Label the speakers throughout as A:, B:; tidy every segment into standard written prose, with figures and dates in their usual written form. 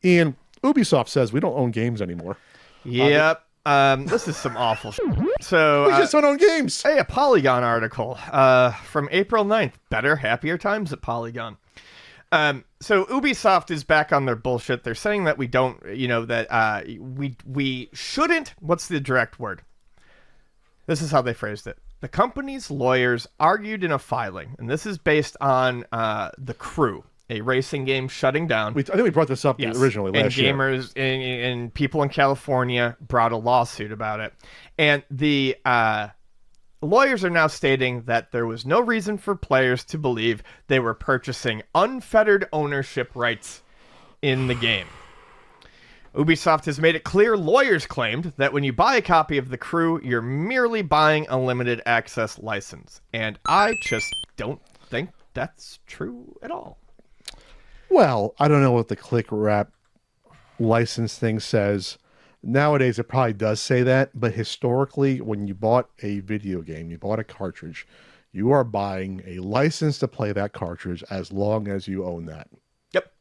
A: Ian, Ubisoft says we don't own games anymore.
B: Yep. This is some awful shit. So
A: We just don't own games.
B: Hey, a Polygon article from April 9th. Better, happier times at Polygon. So Ubisoft is back on their bullshit. They're saying that we don't, that we shouldn't. What's the direct word? This is how they phrased it. The company's lawyers argued in a filing, and this is based on The Crew, a racing game shutting down.
A: I think we brought this up originally last year.
B: And gamers and people in California brought a lawsuit about it. And the lawyers are now stating that there was no reason for players to believe they were purchasing unfettered ownership rights in the game. Ubisoft has made it clear lawyers claimed that when you buy a copy of The Crew, you're merely buying a limited access license. And I just don't think that's true at all.
A: Well, I don't know what the click wrap license thing says. Nowadays, it probably does say that, but historically, when you bought a video game, you bought a cartridge, you are buying a license to play that cartridge as long as you own that.
B: Yep.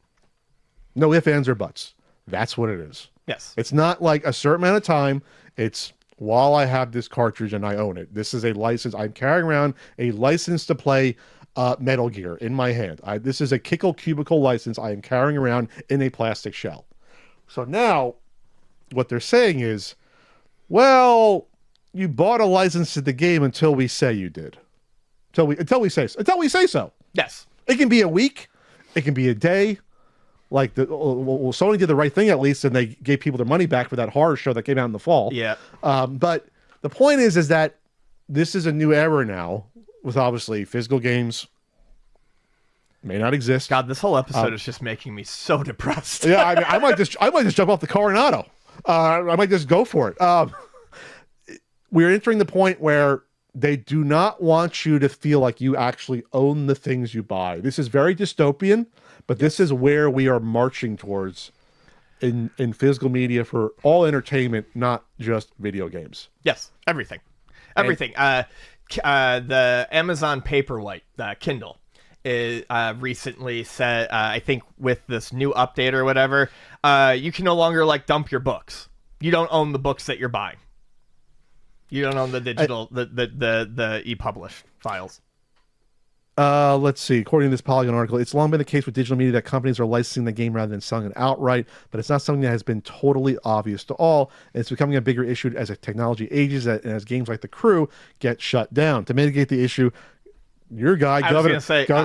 A: No ifs, ands, or buts. That's what it is.
B: Yes.
A: It's not like a certain amount of time. It's while I have this cartridge and I own it. This is a license. I'm carrying around a license to play Metal Gear in my hand. This is a Kickle Cubicle license I am carrying around in a plastic shell. So now what they're saying is, well, you bought a license to the game until we say you did. Until we say so.
B: Yes.
A: It can be a week. It can be a day. Like Sony did the right thing at least, and they gave people their money back for that horror show that came out in the fall.
B: Yeah.
A: But the point is that this is a new era now, with obviously physical games may not exist.
B: God, this whole episode is just making me so depressed.
A: Yeah, I mean, I might just jump off the Coronado. I might just go for it. We're entering the point where they do not want you to feel like you actually own the things you buy. This is very dystopian, but this is where we are marching towards in physical media for all entertainment, not just video games.
B: Yes, everything. Everything. The Amazon Paperwhite, Kindle, recently said, I think with this new update or whatever, you can no longer dump your books. You don't own the books that you're buying. You don't own the digital, the e-publish files.
A: Let's see. According to this Polygon article, it's long been the case with digital media that companies are licensing the game rather than selling it outright, but it's not something that has been totally obvious to all. And it's becoming a bigger issue as technology ages and as games like The Crew get shut down. To mitigate the issue, your guy, Governor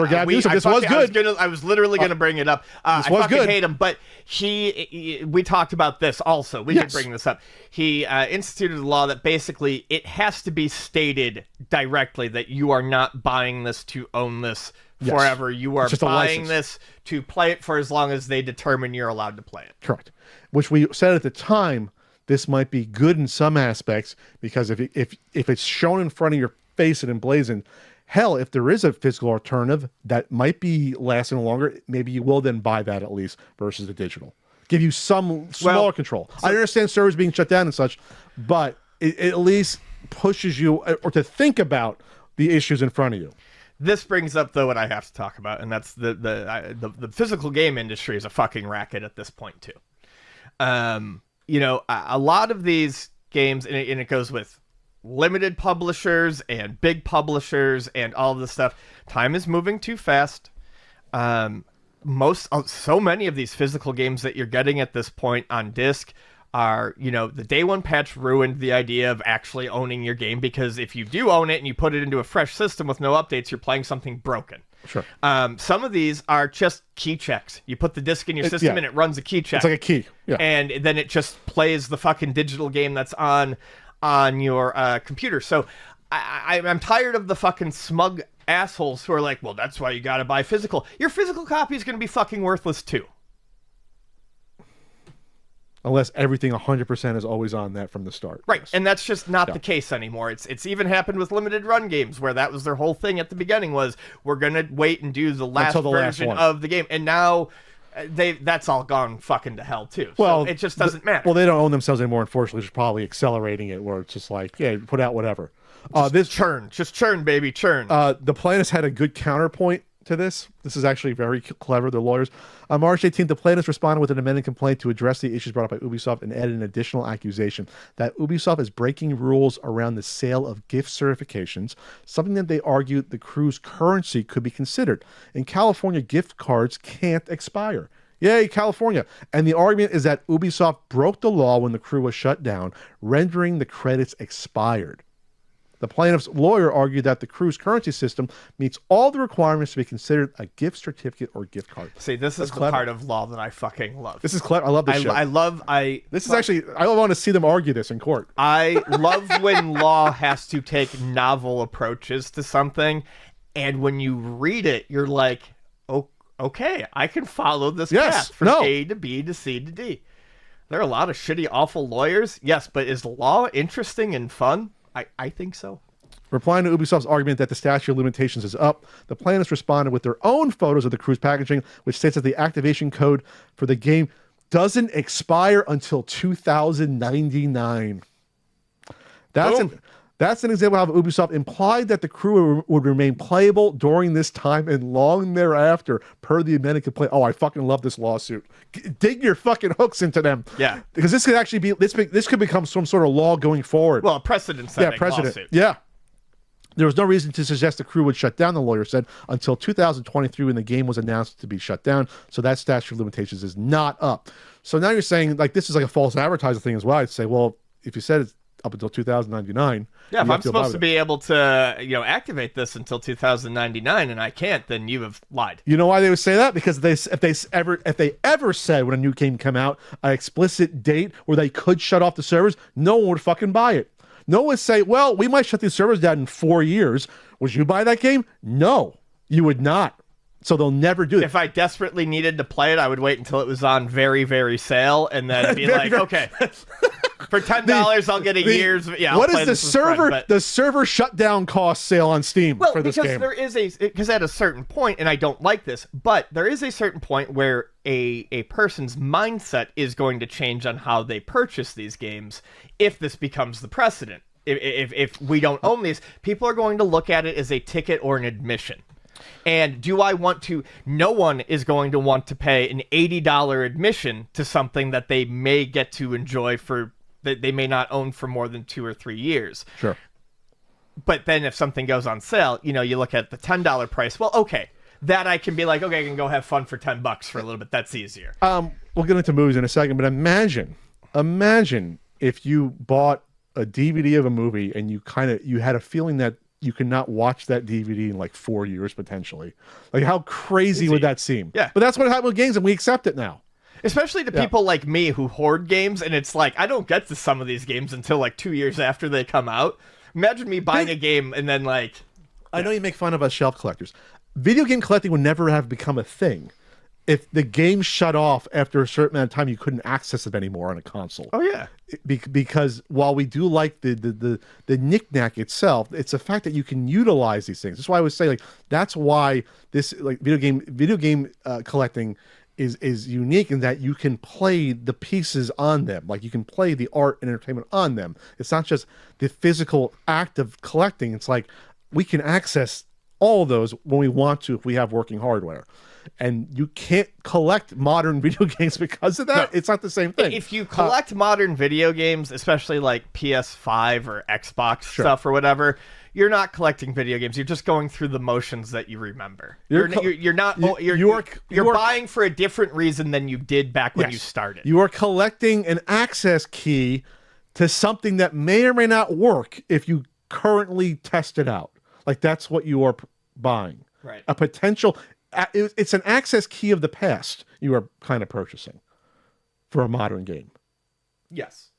A: Gavin Newsom, this was good.
B: I was literally going to bring it up. I fucking hate him, but we talked about this also. We could bring this up. He instituted a law that basically it has to be stated directly that you are not buying this to own this forever. You are buying this to play it for as long as they determine you're allowed to play it.
A: Correct. Which we said at the time, this might be good in some aspects because if it's shown in front of your face and emblazoned, hell, if there is a physical alternative that might be lasting longer, maybe you will then buy that at least versus the digital. Give you some smaller control. I understand servers being shut down and such, but it at least pushes you or to think about the issues in front of you.
B: This brings up, though, what I have to talk about, and that's the physical game industry is a fucking racket at this point, too. A lot of these games, and it goes with limited publishers and big publishers and all of this stuff. Time is moving too fast. So many of these physical games that you're getting at this point on disc are, the day one patch ruined the idea of actually owning your game, because if you do own it and you put it into a fresh system with no updates, you're playing something broken.
A: Sure.
B: Some of these are just key checks. You put the disc in your system and it runs a key check.
A: It's like a key. Yeah.
B: And then it just plays the fucking digital game that's on your computer. So I'm tired of the fucking smug assholes who are like, well, that's why you gotta buy physical. Your physical copy is gonna be fucking worthless too.
A: Unless everything 100% is always on that from the start.
B: Right, yes. And that's just not the case anymore. It's even happened with limited run games where that was their whole thing at the beginning was we're gonna wait and do the last version of the game. And now that's all gone fucking to hell too.
A: Well,
B: so it just doesn't matter.
A: Well, they don't own themselves anymore, unfortunately, which is probably accelerating it where it's just like, yeah, put out whatever.
B: Just churn, baby, churn.
A: The Planet had a good counterpoint to this. This is actually very clever, the lawyers. On March 18th, the plaintiffs responded with an amended complaint to address the issues brought up by Ubisoft and added an additional accusation that Ubisoft is breaking rules around the sale of gift certifications, something that they argued the crew's currency could be considered. In California, gift cards can't expire. Yay, California. And the argument is that Ubisoft broke the law when the crew was shut down, rendering the credits expired. The plaintiff's lawyer argued that the crew's currency system meets all the requirements to be considered a gift certificate or gift card.
B: See, this is the part of law that I fucking love.
A: This is clever. I love this shit. I want to see them argue this in court.
B: I love when law has to take novel approaches to something, and when you read it, you're like, oh, okay, I can follow this path from A to B to C to D. There are a lot of shitty, awful lawyers, yes, but is law interesting and fun? I think so.
A: Replying to Ubisoft's argument that the statute of limitations is up, the plaintiffs responded with their own photos of the crew's packaging, which states that the activation code for the game doesn't expire until 2099. That's an example of how Ubisoft implied that the crew would remain playable during this time and long thereafter, per the amended complaint. Oh, I fucking love this lawsuit. Dig your fucking hooks into them.
B: Yeah.
A: Because this could actually be, this could become some sort of law going forward.
B: Well, a precedent-setting lawsuit.
A: Yeah. There was no reason to suggest the crew would shut down, the lawyer said, until 2023 when the game was announced to be shut down. So that statute of limitations is not up. So now you're saying, like, this is like a false advertising thing as well. I'd say, well, if you said it's up until 2099.
B: Yeah, if I'm supposed to be able to, activate this until 2099 and I can't, then you have lied.
A: You know why they would say that? Because if they ever said when a new game come out an explicit date where they could shut off the servers, no one would fucking buy it. No one would say, well, we might shut these servers down in 4 years. Would you buy that game? No, you would not. So they'll never do it.
B: If I desperately needed to play it, I would wait until it was on very, very sale and then be okay. For $10, I'll get a year's. Yeah.
A: What is the server shutdown cost sale on Steam for this game?
B: Well, because at a certain point, and I don't like this, but there is a certain point where a person's mindset is going to change on how they purchase these games if this becomes the precedent. If we don't own these, people are going to look at it as a ticket or an admission. And do I want to? No one is going to want to pay an $80 admission to something that they may get to enjoy that they may not own for more than 2 or 3 years.
A: Sure.
B: But then if something goes on sale, you look at the $10 price. Well, okay, that I can be like, okay, I can go have fun for $10 for a little bit. That's easier.
A: We'll get into movies in a second, but imagine if you bought a DVD of a movie and you had a feeling that you cannot watch that DVD in like 4 years potentially. Like, how crazy would that seem?
B: Yeah.
A: But that's what happened with games, and we accept it now.
B: Especially to people like me who hoard games, and it's like, I don't get to some of these games until like 2 years after they come out. Imagine me buying a game and then like...
A: I know you make fun of us shelf collectors. Video game collecting would never have become a thing if the game shut off after a certain amount of time. You couldn't access it anymore on a console.
B: Oh, yeah.
A: Because while we do like the knick-knack itself, it's the fact that you can utilize these things. That's why I would say, like, that's why this, like, video game collecting is unique in that you can play the pieces on them. Like, you can play the art and entertainment on them. It's not just the physical act of collecting. It's like we can access all of those when we want to if we have working hardware. And you can't collect modern video games because of that. No. It's not the same thing.
B: If you collect modern video games, especially like PS5 or Xbox stuff or whatever, you're not collecting video games. You're just going through the motions that you remember. You're buying for a different reason than you did back when you started.
A: You are collecting an access key to something that may or may not work if you currently test it out. Like, that's what you are buying.
B: Right.
A: A potential... It's an access key of the past you are kind of purchasing for a modern game.
B: Yes.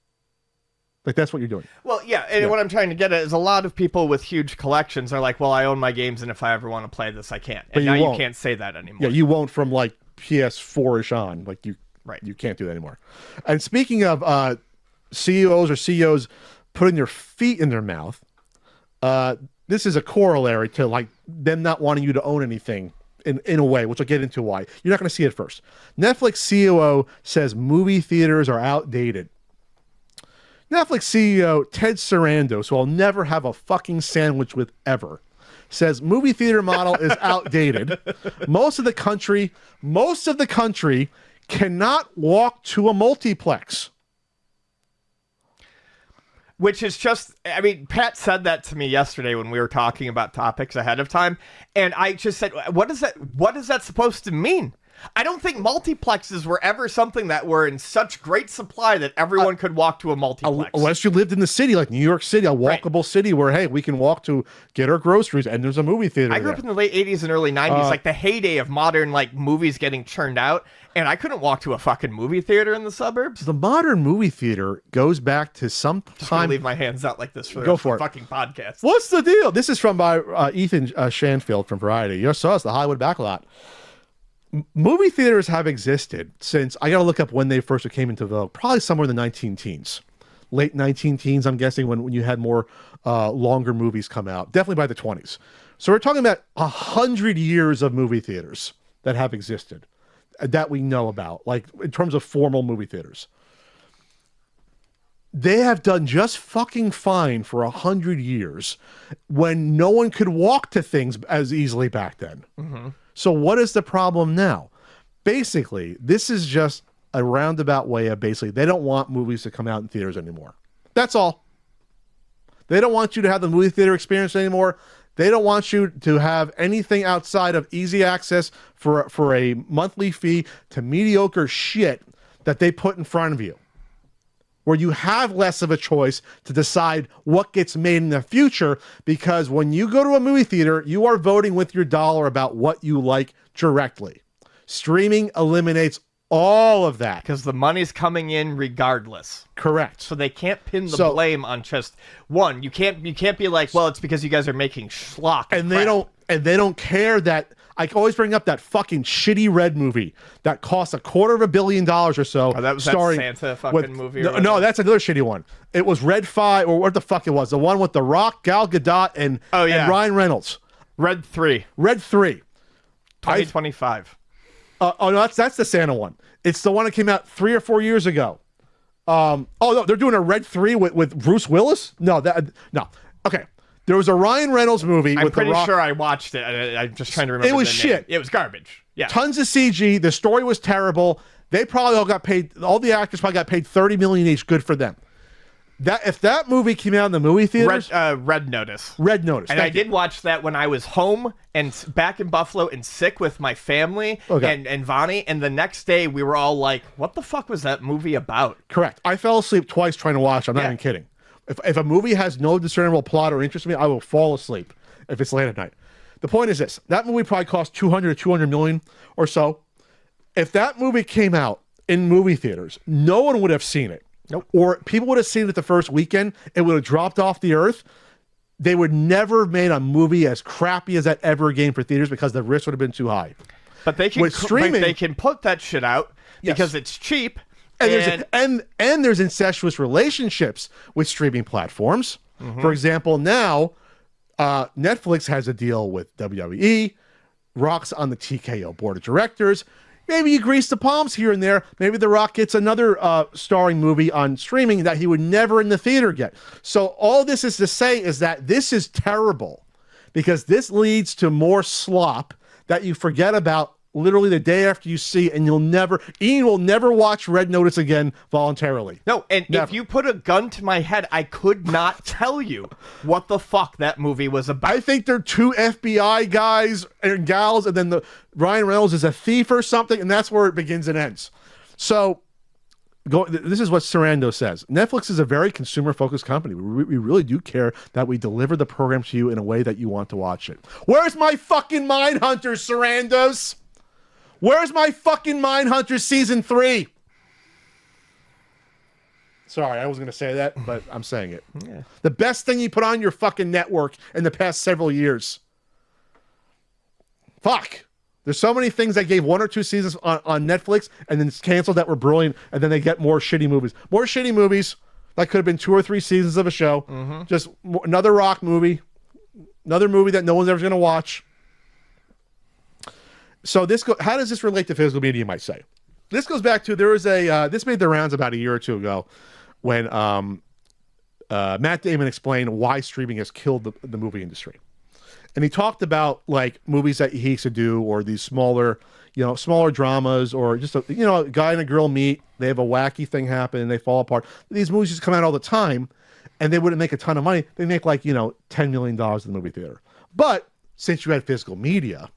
A: Like, that's what you're doing.
B: Well, yeah, and what I'm trying to get at is a lot of people with huge collections are like, well, I own my games, and if I ever want to play this, I can't. And now you can't say that anymore.
A: Yeah, you won't from, like, PS4-ish on. Like, you can't do that anymore. And speaking of CEOs putting their feet in their mouth, this is a corollary to, like, them not wanting you to own anything in a way, which I'll get into why. You're not going to see it first. Netflix COO says movie theaters are outdated. Netflix CEO Ted Sarandos, who I'll never have a fucking sandwich with ever, says movie theater model is outdated. Most of the country cannot walk to a multiplex.
B: Which is just, I mean, Pat said that to me yesterday when we were talking about topics ahead of time, and I just said, what is that supposed to mean? I don't think multiplexes were ever something that were in such great supply that everyone could walk to a multiplex.
A: Unless you lived in the city, like New York City, a walkable city where, hey, we can walk to get our groceries and there's a movie theater.
B: I grew up in the late 80s and early 90s, like the heyday of modern like movies getting churned out, and I couldn't walk to a fucking movie theater in the suburbs.
A: The modern movie theater goes back to some
B: Just
A: time.
B: gonna leave my hands out like this for the fucking podcast.
A: What's the deal? This is from by Ethan Shanfield from Variety. You saw us, the Hollywood Backlot. Movie theaters have existed since, I gotta look up when they first came into vogue, probably somewhere in the 19 teens. Late 19 teens, I'm guessing, when you had more longer movies come out. Definitely by the 20s. So we're talking about 100 years of movie theaters that have existed, that we know about, like in terms of formal movie theaters. They have done just fucking fine for 100 years when no one could walk to things as easily back then. Mm-hmm. So what is the problem now? Basically, this is just a roundabout way of basically they don't want movies to come out in theaters anymore. That's all. They don't want you to have the movie theater experience anymore. They don't want you to have anything outside of easy access for a monthly fee to mediocre shit that they put in front of you, where you have less of a choice to decide what gets made in the future, because when you go to a movie theater, you are voting with your dollar about what you like directly. Streaming eliminates all of that.
B: Because the money's coming in regardless.
A: Correct.
B: So they can't pin the blame on just one. You can't be like, well, it's because you guys are making schlock.
A: And they don't care that. I always bring up that fucking shitty Red movie that cost $250 million or so.
B: Oh, that was
A: starring
B: that Santa fucking movie?
A: No, that's another shitty one. It was Red 5, or what the fuck it was. The one with The Rock, Gal Gadot, and Ryan Reynolds.
B: Red 3. 2025.
A: No, that's the Santa one. It's the one that came out 3 or 4 years ago. No, they're doing a Red 3 with Bruce Willis? No. Okay. There was a Ryan Reynolds movie with The Rock.
B: I'm pretty sure I watched it. I'm just trying to remember.
A: It was shit.
B: It was garbage. Yeah.
A: Tons of CG. The story was terrible. They probably all got paid. All the actors probably got paid $30 million each. Good for them. If that movie came out in the movie theaters,
B: Red Notice.
A: Red Notice.
B: And I did watch that when I was home and back in Buffalo and sick with my family and Vonnie. And the next day we were all like, "What the fuck was that movie about?"
A: Correct. I fell asleep twice trying to watch. I'm not even kidding. If a movie has no discernible plot or interest in me, I will fall asleep if it's late at night. The point is this: that movie probably cost $200 to $200 million or so. If that movie came out in movie theaters, no one would have seen it.
B: Nope.
A: Or people would have seen it the first weekend. It would have dropped off the earth. They would never have made a movie as crappy as that ever again for theaters because the risk would have been too high.
B: But they can they can put that shit out because it's cheap.
A: And there's incestuous relationships with streaming platforms. Mm-hmm. For example, now Netflix has a deal with WWE. Rock's on the TKO board of directors. Maybe you grease the palms here and there. Maybe The Rock gets another starring movie on streaming that he would never in the theater get. So all this is to say is that this is terrible because this leads to more slop that you forget about literally the day after you see, and Ian will never watch Red Notice again voluntarily.
B: No, and if you put a gun to my head, I could not tell you what the fuck that movie was about.
A: I think they're two FBI guys and gals, and then Ryan Reynolds is a thief or something, and that's where it begins and ends. So, this is what Sarando says. Netflix is a very consumer-focused company. We really do care that we deliver the program to you in a way that you want to watch it. Where's my fucking Mindhunters, Sarandos? Where's my fucking Mindhunters season 3? Sorry, I wasn't going to say that, but I'm saying it. Yeah. The best thing you put on your fucking network in the past several years. Fuck. There's so many things that gave 1 or 2 seasons on Netflix and then it's canceled that were brilliant, and then they get more shitty movies. More shitty movies that could have been 2 or 3 seasons of a show. Mm-hmm. Just another Rock movie. Another movie that no one's ever going to watch. So how does this relate to physical media, you might say? This goes back to, there was this made the rounds about a year or two ago when Matt Damon explained why streaming has killed the movie industry. and he talked about like movies that he used to do, or these smaller, smaller dramas, or just a guy and a girl meet, they have a wacky thing happen and they fall apart. These movies just come out all the time, and they wouldn't make a ton of money. They make like $10 million in the movie theater. But since you had physical media,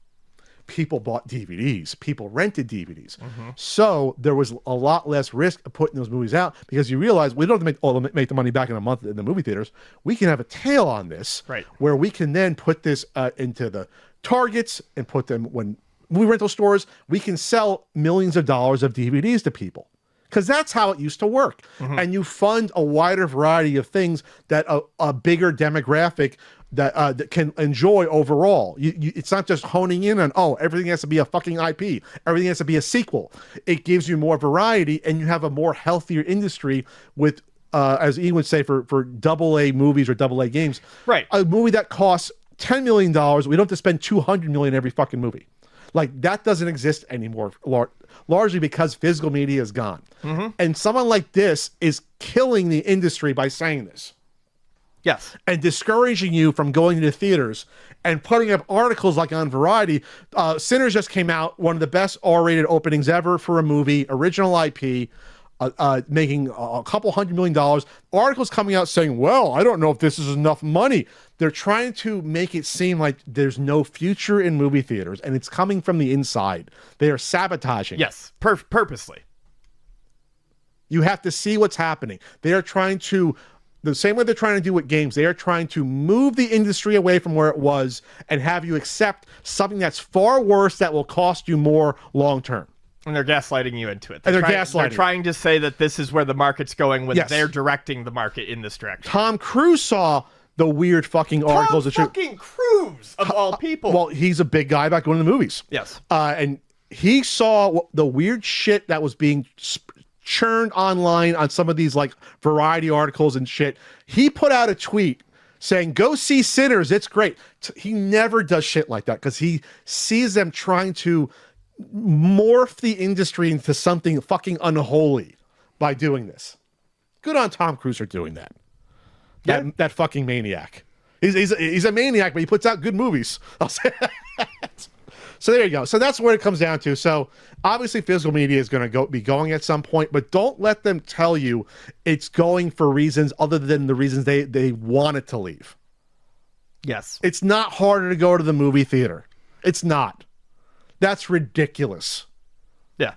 A: people bought DVDs, people rented DVDs. So there was a lot less risk of putting those movies out, because you realize we don't have to make the money back in a month in the movie theaters. We can have a tail on this,
B: right,
A: where we can then put this into the Targets and put them when movie rental stores. We can sell millions of dollars of DVDs to people, because that's how it used to work. And you fund a wider variety of things that a bigger demographic that can enjoy overall. It's not just honing in on, everything has to be a fucking IP. Everything has to be a sequel. It gives you more variety, and you have a more healthier industry with, as Ian would say, for AA movies or AA games.
B: Right.
A: A movie that costs $10 million, we don't have to spend $200 million every fucking movie. Like, that doesn't exist anymore, largely because physical media is gone. And someone like this is killing the industry by saying this.
B: Yes.
A: And discouraging you from going to the theaters and putting up articles like on Variety. Sinners just came out, one of the best R-rated openings ever for a movie, original IP, making a couple $100 million. Articles coming out saying, well, I don't know if this is enough money. They're trying to make it seem like there's no future in movie theaters, and it's coming from the inside. They are sabotaging.
B: Yes, purposely.
A: You have to see what's happening. They are trying to, the same way they're trying to do with games, they are trying to move the industry away from where it was and have you accept something that's far worse that will cost you more long term.
B: And they're gaslighting you into it.
A: They're
B: trying to say that this is where the market's going when
A: Yes.
B: they're directing the market in this direction.
A: Tom Cruise saw the weird fucking articles.
B: Tom fucking Cruise, of all people.
A: Well, he's a big guy about going to the movies.
B: Yes.
A: And he saw the weird shit that was being churned online on some of these like Variety articles and shit. He put out a tweet saying, go see Sinners, it's great. He never does shit like that, because he sees them trying to morph the industry into something fucking unholy by doing this. Good on Tom Cruise for doing that.
B: Yeah.
A: That fucking maniac. He's a maniac, but he puts out good movies. I'll say that. So there you go. So that's what it comes down to. So obviously physical media is going to be going at some point, but don't let them tell you it's going for reasons other than the reasons they want it to leave.
B: Yes.
A: It's not harder to go to the movie theater. It's not. That's ridiculous.
B: Yeah.